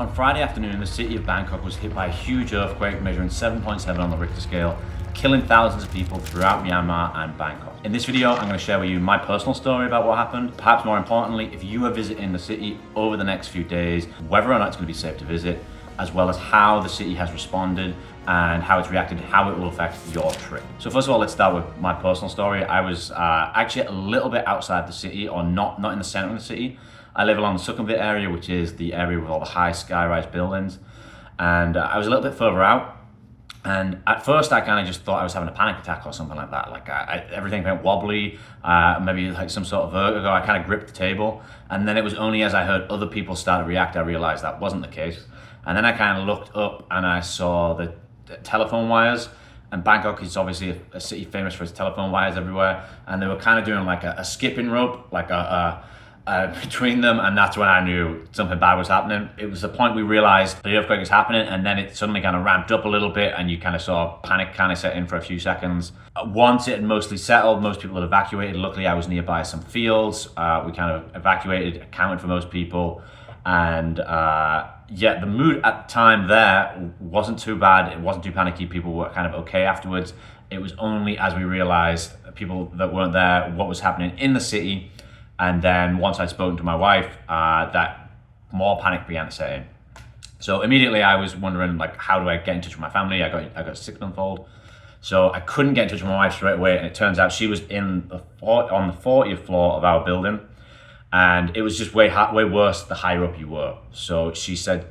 On Friday afternoon, the city of Bangkok was hit by a huge earthquake measuring 7.7 on the Richter scale, killing thousands of people throughout Myanmar and Bangkok. In this video, I'm going to share with you my personal story about what happened. Perhaps more importantly, if you are visiting the city over the next few days, whether or not it's going to be safe to visit, as well as how the city has responded and how it's reacted, how it will affect your trip. So first of all, let's start with my personal story. I was actually a little bit outside the city, or not in the center of the city. I live along the Sukhumvit area, which is the area with all the high sky-rise buildings. And I was a little bit further out. And at first I kind of just thought I was having a panic attack or something like that. Like everything went wobbly, maybe like some sort of vertigo. I kind of gripped the table. And then it was only as I heard other people start to react, I realized that wasn't the case. And then I kind of looked up and I saw the telephone wires. And Bangkok is obviously a city famous for its telephone wires everywhere. And they were kind of doing like a skipping rope, like between them, and that's when I knew something bad was happening. It was the point we realized the earthquake was happening, and then it suddenly kind of ramped up a little bit, and you kind of saw panic kind of set in for a few seconds. Once it had mostly settled, most people had evacuated. Luckily, I was nearby some fields. We kind of evacuated, accounted for most people, and yeah, the mood at the time there wasn't too bad. It wasn't too panicky. People were kind of okay afterwards. It was only as we realized, people that weren't there, what was happening in the city. And then once I'd spoken to my wife, that more panic began to set in. So immediately I was wondering, like, how do I get in touch with my family? I got a 6-month-old. So I couldn't get in touch with my wife straight away. And it turns out she was on the 40th floor of our building. And it was just way worse the higher up you were. So she said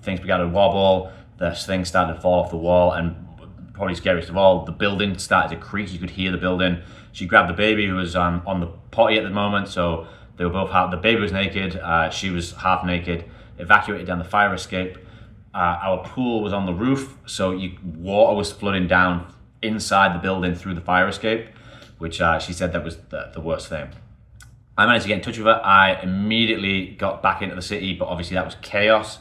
things began to wobble, the things started to fall off the wall, and probably scariest of all, the building started to creak. You could hear the building. She grabbed the baby who was on the potty at the moment, so they were both the baby was naked, she was half naked, evacuated down the fire escape. Our pool was on the roof, so water was flooding down inside the building through the fire escape, which she said that was the worst thing. I managed to get in touch with her. I immediately got back into the city, but obviously that was chaos.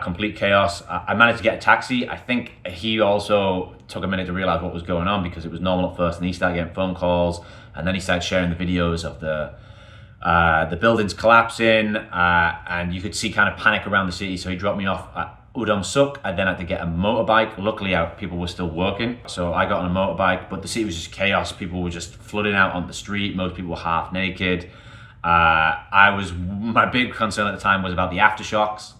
Complete chaos. I managed to get a taxi. I think he also took a minute to realize what was going on, because it was normal at first, and he started getting phone calls, and then he started sharing the videos of the buildings collapsing, and you could see kind of panic around the city. So he dropped me off at Udom Suk. I then had to get a motorbike. Luckily, people were still working, so I got on a motorbike, but the city was just chaos. People were just flooding out on the street. Most people were half naked. My big concern at the time was about the aftershocks.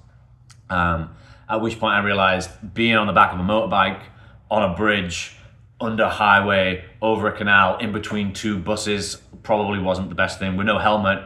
At which point I realized being on the back of a motorbike, on a bridge, under a highway, over a canal, in between two buses, probably wasn't the best thing, with no helmet,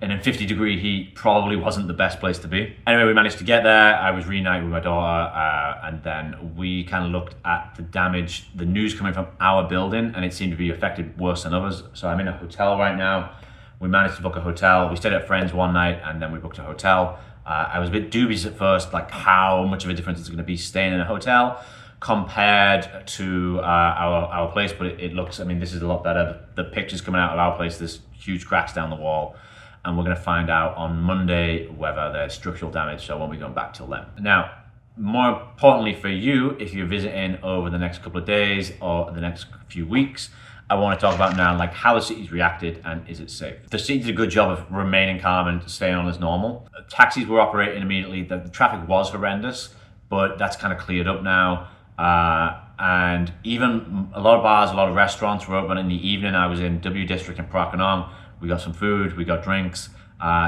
and in 50-degree heat, probably wasn't the best place to be. Anyway, we managed to get there. I was reunited with my daughter, and then we kind of looked at the damage, the news coming from our building, and it seemed to be affected worse than others. So I'm in a hotel right now. We managed to book a hotel. We stayed at friends one night, and then we booked a hotel. I was a bit dubious at first, like how much of a difference it's going to be staying in a hotel compared to our place, but it looks, I mean, this is a lot better. The pictures coming out of our place, there's huge cracks down the wall, and we're going to find out on Monday whether there's structural damage, so I won't be going back till then. Now, more importantly for you, if you're visiting over the next couple of days or the next few weeks, I want to talk about now, like, how the city's reacted and is it safe. The city did a good job of remaining calm and staying on as normal. Taxis were operating immediately. The traffic was horrendous, but that's kind of cleared up now. And even a lot of bars, a lot of restaurants were open in the evening. I was in W District in Prakanong. We got some food, we got drinks.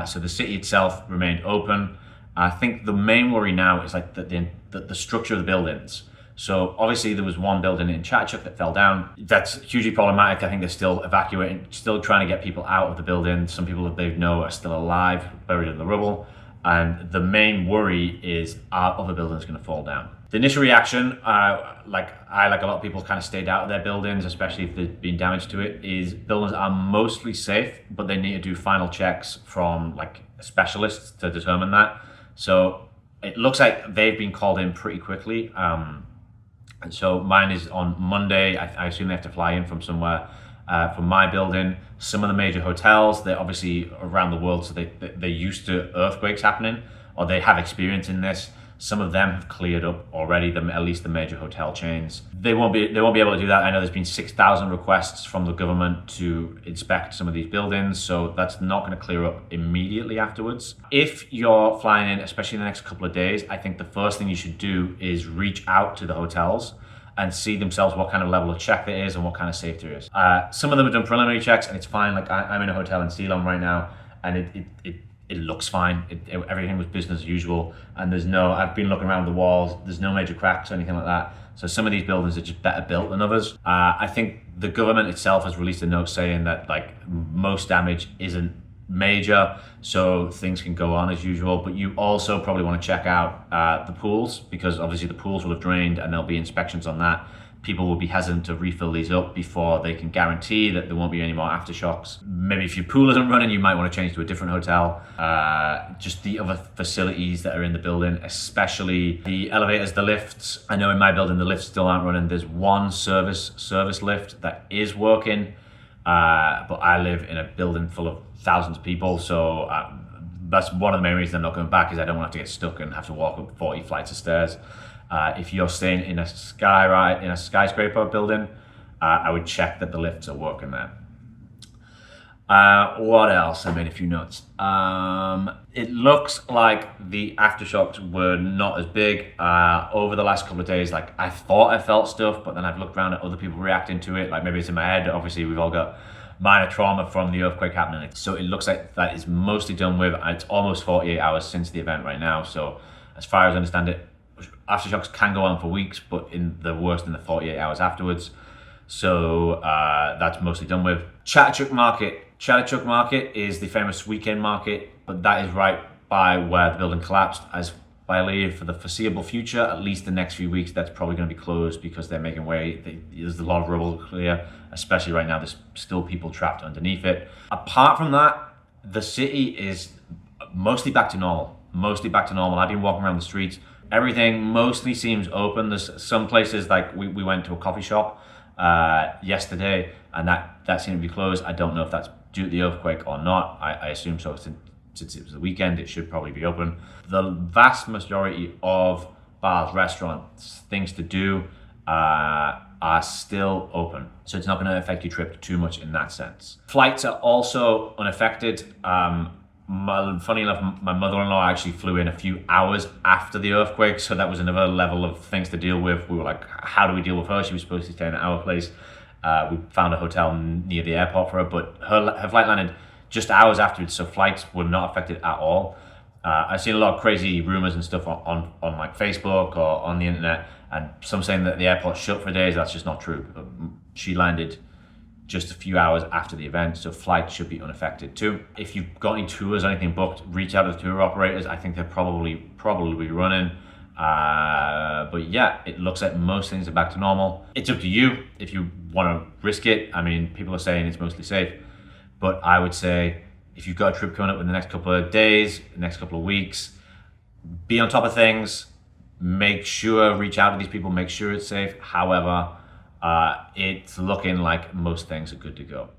So the city itself remained open. I think the main worry now is like the structure of the buildings. So obviously there was one building in Chachuk that fell down. That's hugely problematic. I think they're still evacuating, still trying to get people out of the building. Some people that they know are still alive, buried in the rubble. And the main worry is, are other buildings going to fall down? The initial reaction, like a lot of people, kind of stayed out of their buildings, especially if there's been damage to it, is buildings are mostly safe, but they need to do final checks from like specialists to determine that. So it looks like they've been called in pretty quickly. And so mine is on Monday. I assume they have to fly in from somewhere. From my building, some of the major hotels, they're obviously around the world, so they're used to earthquakes happening, or they have experience in this. Some of them have cleared up already, at least the major hotel chains. They won't be able to do that. I know there's been 6,000 requests from the government to inspect some of these buildings, so that's not going to clear up immediately afterwards. If you're flying in, especially in the next couple of days, I think the first thing you should do is reach out to the hotels and see themselves what kind of level of check there is and what kind of safety there is. Some of them have done preliminary checks and it's fine. Like I'm in a hotel in Ceylon right now, and it looks fine. Everything was business as usual, and I've been looking around the walls, there's no major cracks or anything like that. So some of these buildings are just better built than others. I think the government itself has released a note saying that like most damage isn't major, so things can go on as usual. But you also probably want to check out the pools, because obviously the pools will have drained and there'll be inspections on that. People will be hesitant to refill these up before they can guarantee that there won't be any more aftershocks. Maybe if your pool isn't running, you might want to change to a different hotel. Just the other facilities that are in the building, especially the elevators, the lifts. I know in my building, the lifts still aren't running. There's one service lift that is working, but I live in a building full of thousands of people, so that's one of the main reasons I'm not going back, is I don't want to have to get stuck and have to walk up 40 flights of stairs. If you're staying in a skyscraper building, I would check that the lifts are working there. What else? I made a few notes. It looks like the aftershocks were not as big over the last couple of days. Like I thought I felt stuff, but then I've looked around at other people reacting to it. Like maybe it's in my head. Obviously, we've all got minor trauma from the earthquake happening. So it looks like that is mostly done with. It's almost 48 hours since the event right now. So as far as I understand it, aftershocks can go on for weeks, but in the worst in the 48 hours afterwards. So that's mostly done with. Chatuchak Market is the famous weekend market, but that is right by where the building collapsed. As I believe for the foreseeable future, at least the next few weeks, that's probably going to be closed because they're making way. There's a lot of rubble to clear, especially right now. There's still people trapped underneath it. Apart from that, the city is mostly back to normal. I've been walking around the streets. Everything mostly seems open. There's some places, like we went to a coffee shop yesterday, and that seemed to be closed. I don't know if that's due to the earthquake or not. I assume so. Since it was the weekend, it should probably be open. The vast majority of bars, restaurants, things to do are still open. So it's not going to affect your trip too much in that sense. Flights are also unaffected. Funny enough, my mother-in-law actually flew in a few hours after the earthquake, so that was another level of things to deal with. We were like, how do we deal with her? She was supposed to stay in our place. We found a hotel near the airport for her, but her flight landed just hours afterwards, so flights were not affected at all. I've seen a lot of crazy rumors and stuff on like Facebook or on the internet, and some saying that the airport shut for days. That's just not true. She landed just a few hours after the event, so flights should be unaffected too. If you've got any tours or anything booked, reach out to the tour operators. I think they're probably running. But yeah, it looks like most things are back to normal. It's up to you if you want to risk it. I mean, people are saying it's mostly safe, but I would say if you've got a trip coming up in the next couple of days, the next couple of weeks, be on top of things. Reach out to these people, make sure it's safe. However, it's looking like most things are good to go.